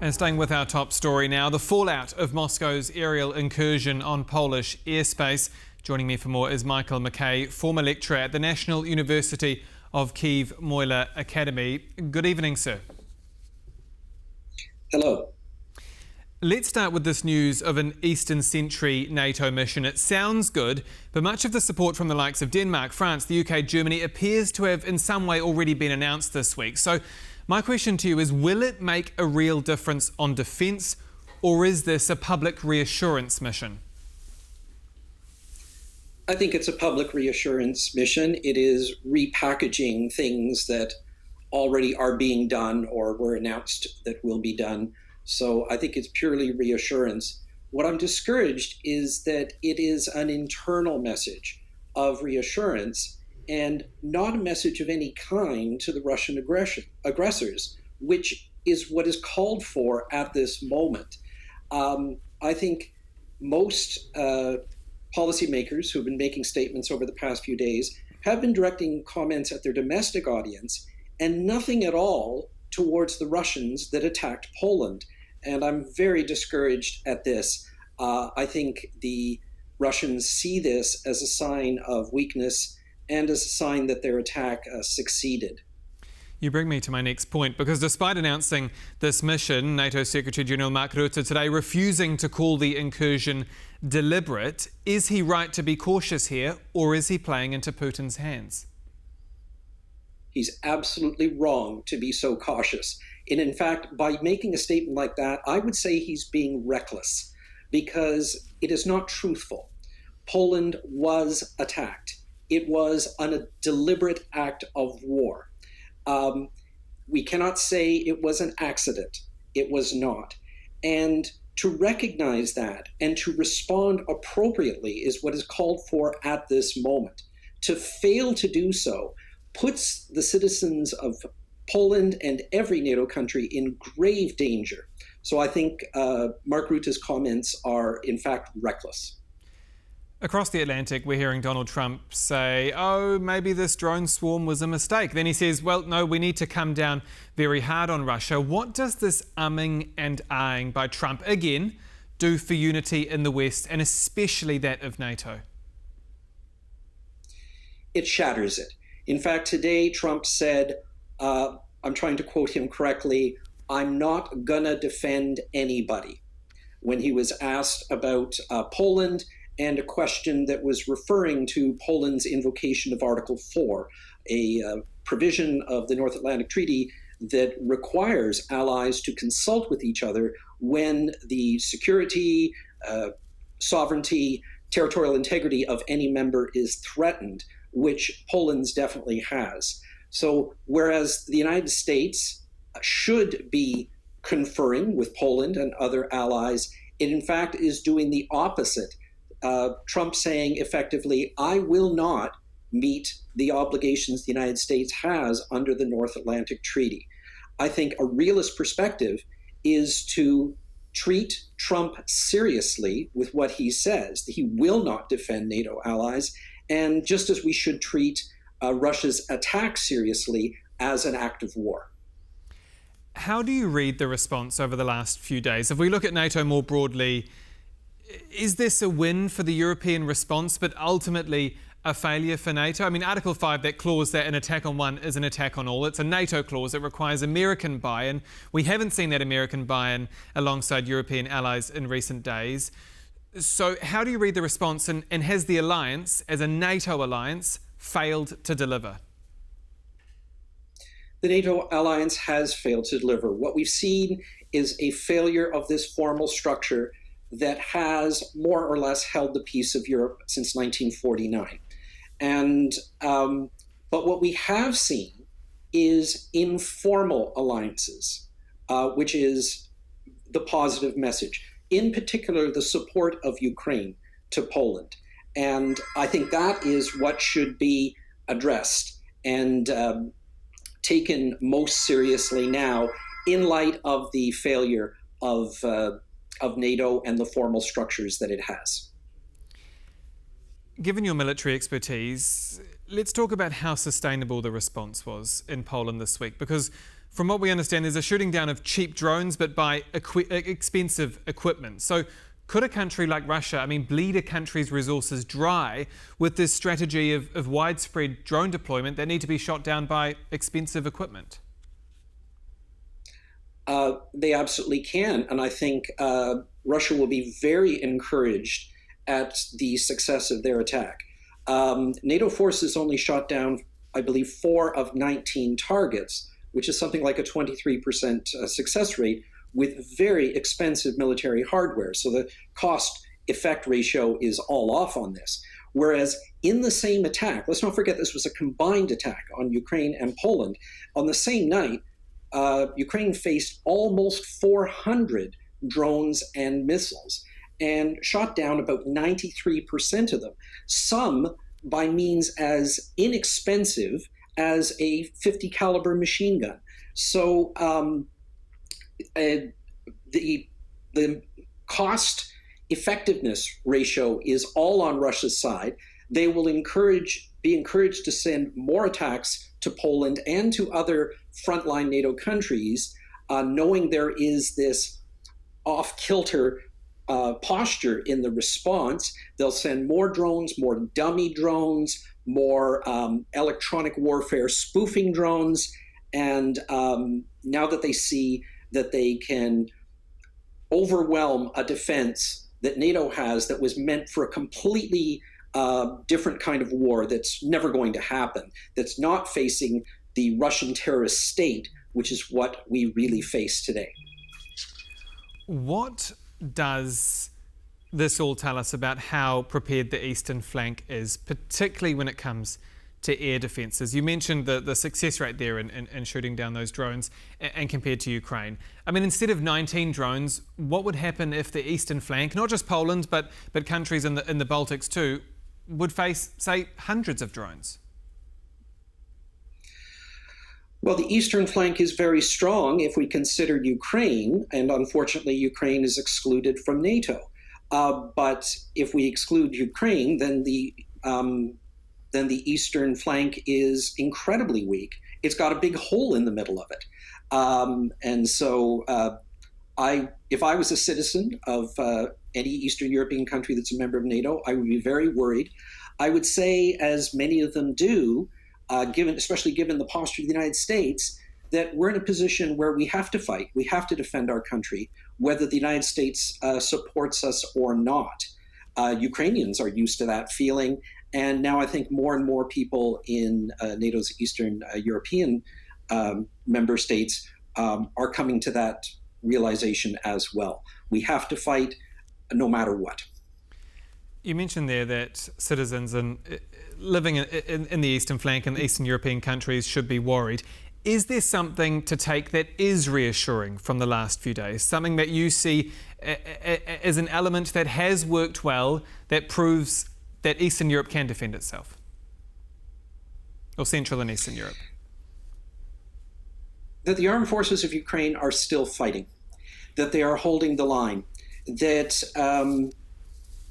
And staying with our top story now, the fallout of Moscow's aerial incursion on Polish airspace. Joining me for more is Michael MacKay, former lecturer at the National University of Kyiv-Mohyla Academy. Good evening, sir. Hello. Let's start with this news of an Eastern Sentry NATO mission. It sounds good, but much of the support from the likes of Denmark, France, the UK, Germany appears to have in some way already been announced this week. So my question to you is, will it make a real difference on defence, or is this a public reassurance mission? I think it's a public reassurance mission. It is repackaging things that already are being done or were announced that will be done. So I think it's purely reassurance. What I'm discouraged is that it is an internal message of reassurance and not a message of any kind to the Russian aggressors, which is what is called for at this moment. I think most policymakers who have been making statements over the past few days have been directing comments at their domestic audience and nothing at all towards the Russians that attacked Poland. And I'm very discouraged at this. I think the Russians see this as a sign of weakness and as a sign that their attack succeeded. You bring me to my next point, because despite announcing this mission, NATO Secretary General Mark Rutte today refusing to call the incursion deliberate. Is he right to be cautious here, or is he playing into Putin's hands? He's absolutely wrong to be so cautious. And in fact, by making a statement like that, I would say he's being reckless because it is not truthful. Poland was attacked. It was a deliberate act of war. We cannot say it was an accident. It was not. And to recognize that and to respond appropriately is what is called for at this moment. To fail to do so puts the citizens of Poland and every NATO country in grave danger. So I think Mark Rutte's comments are, in fact, reckless. Across the Atlantic, we're hearing Donald Trump say, oh, maybe this drone swarm was a mistake. Then he says, well, no, we need to come down very hard on Russia. What does this umming and ahhing by Trump, again, do for unity in the West, and especially that of NATO? It shatters it. In fact, today Trump said, I'm trying to quote him correctly, I'm not gonna defend anybody, when he was asked about Poland and a question that was referring to Poland's invocation of Article 4, a provision of the North Atlantic Treaty that requires allies to consult with each other when the security, sovereignty, territorial integrity of any member is threatened, which Poland's definitely has. So whereas the United States should be conferring with Poland and other allies, it in fact is doing the opposite. Trump saying effectively, I will not meet the obligations the United States has under the North Atlantic Treaty. I think a realist perspective is to treat Trump seriously with what he says. He will not defend NATO allies, and just as we should treat Russia's attack seriously as an act of war. How do you read the response over the last few days? If we look at NATO more broadly, is this a win for the European response, but ultimately a failure for NATO? I mean, Article 5, that clause that an attack on one is an attack on all, it's a NATO clause. It requires American buy-in. We haven't seen that American buy-in alongside European allies in recent days. So how do you read the response, and has the alliance, as a NATO alliance, failed to deliver? The NATO alliance has failed to deliver. What we've seen is a failure of this formal structure that has more or less held the peace of Europe since 1949. And but what we have seen is informal alliances, which is the positive message. In particular, the support of Ukraine to Poland. And I think that is what should be addressed and taken most seriously now in light of the failure of NATO and the formal structures that it has. Given your military expertise, let's talk about how sustainable the response was in Poland this week, because From what we understand, there's a shooting down of cheap drones, but by expensive equipment. So could a country like Russia, bleed a country's resources dry with this strategy of widespread drone deployment that need to be shot down by expensive equipment? They absolutely can. And I think Russia will be very encouraged at the success of their attack. NATO forces only shot down, I believe, 4 of 19 targets, which is something like a 23% success rate with very expensive military hardware. So the cost-effect ratio is all off on this. Whereas in the same attack, let's not forget this was a combined attack on Ukraine and Poland. On the same night, Ukraine faced almost 400 drones and missiles and shot down about 93% of them, some by means as inexpensive as a 50 caliber machine gun. So the cost effectiveness ratio is all on Russia's side. They will be encouraged to send more attacks to Poland and to other frontline NATO countries, knowing there is this off-kilter posture in the response. They'll send more drones, more dummy drones, more electronic warfare spoofing drones, and now that they see that they can overwhelm a defense that NATO has that was meant for a completely different kind of war that's never going to happen, that's not facing the Russian terrorist state, which is what we really face today. What does this all tell us about how prepared the eastern flank is, particularly when it comes to air defences? You mentioned the success rate there in shooting down those drones and compared to Ukraine. Instead of 19 drones, what would happen if the eastern flank, not just Poland, but countries in the Baltics too, would face, say, hundreds of drones? Well, the eastern flank is very strong if we consider Ukraine, and unfortunately Ukraine is excluded from NATO. But if we exclude Ukraine, then the eastern flank is incredibly weak. It's got a big hole in the middle of it. And so if I was a citizen of any Eastern European country that's a member of NATO, I would be very worried. I would say, as many of them do, especially given the posture of the United States, that we're in a position where we have to fight. We have to defend our country, whether the United States supports us or not. Ukrainians are used to that feeling. And now I think more and more people in NATO's Eastern European member states are coming to that realization as well. We have to fight no matter what. You mentioned there that citizens living in the eastern flank and the Eastern European countries should be worried. Is there something to take that is reassuring from the last few days? Something that you see as an element that has worked well, that proves that Eastern Europe can defend itself? Or Central and Eastern Europe? That the armed forces of Ukraine are still fighting, that they are holding the line, that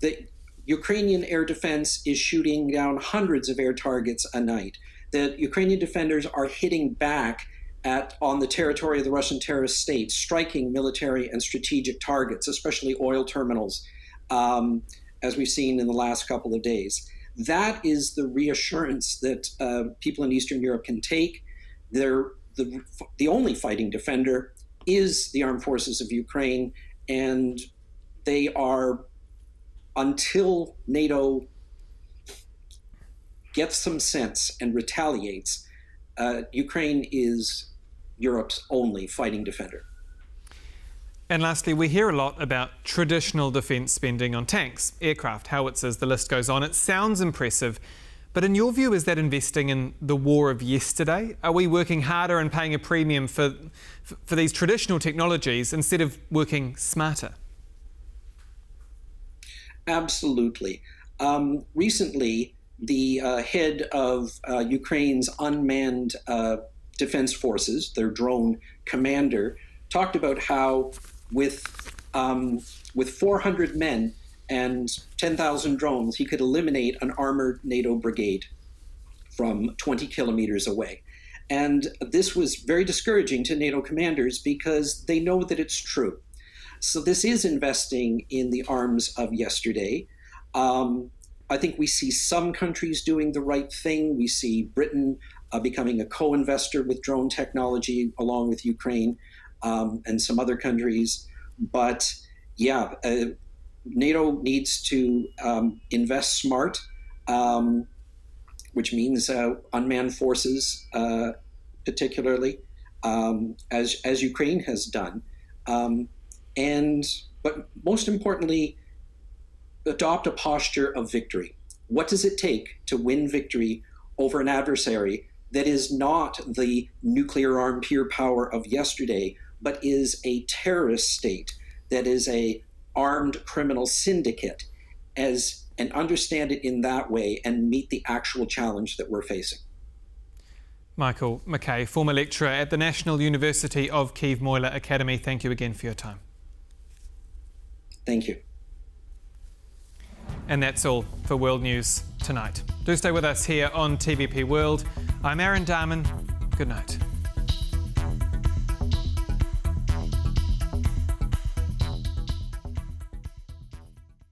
the Ukrainian air defense is shooting down hundreds of air targets a night, that Ukrainian defenders are hitting back on the territory of the Russian terrorist state, striking military and strategic targets, especially oil terminals, as we've seen in the last couple of days. That is the reassurance that people in Eastern Europe can take. The only fighting defender is the armed forces of Ukraine, and they are, until NATO gets some sense and retaliates, Ukraine is Europe's only fighting defender. And lastly, we hear a lot about traditional defence spending on tanks, aircraft, howitzers, the list goes on. It sounds impressive, but in your view, is that investing in the war of yesterday? Are we working harder and paying a premium for these traditional technologies instead of working smarter? Absolutely. Recently, the head of Ukraine's unmanned defense forces, their drone commander, talked about how with 400 men and 10,000 drones, he could eliminate an armored NATO brigade from 20 kilometers away. And this was very discouraging to NATO commanders because they know that it's true. So this is investing in the arms of yesterday. I think we see some countries doing the right thing. We see Britain becoming a co-investor with drone technology along with Ukraine and some other countries. But yeah, NATO needs to invest smart, which means unmanned forces, particularly, as Ukraine has done. But most importantly, adopt a posture of victory. What does it take to win victory over an adversary that is not the nuclear-armed pure power of yesterday, but is a terrorist state, that is a armed criminal syndicate, and understand it in that way and meet the actual challenge that we're facing. Michael MacKay, former lecturer at the National University of Kyiv-Mohyla Academy, thank you again for your time. Thank you. And that's all for World News tonight. Do stay with us here on TVP World. I'm Aaron Darman. Good night.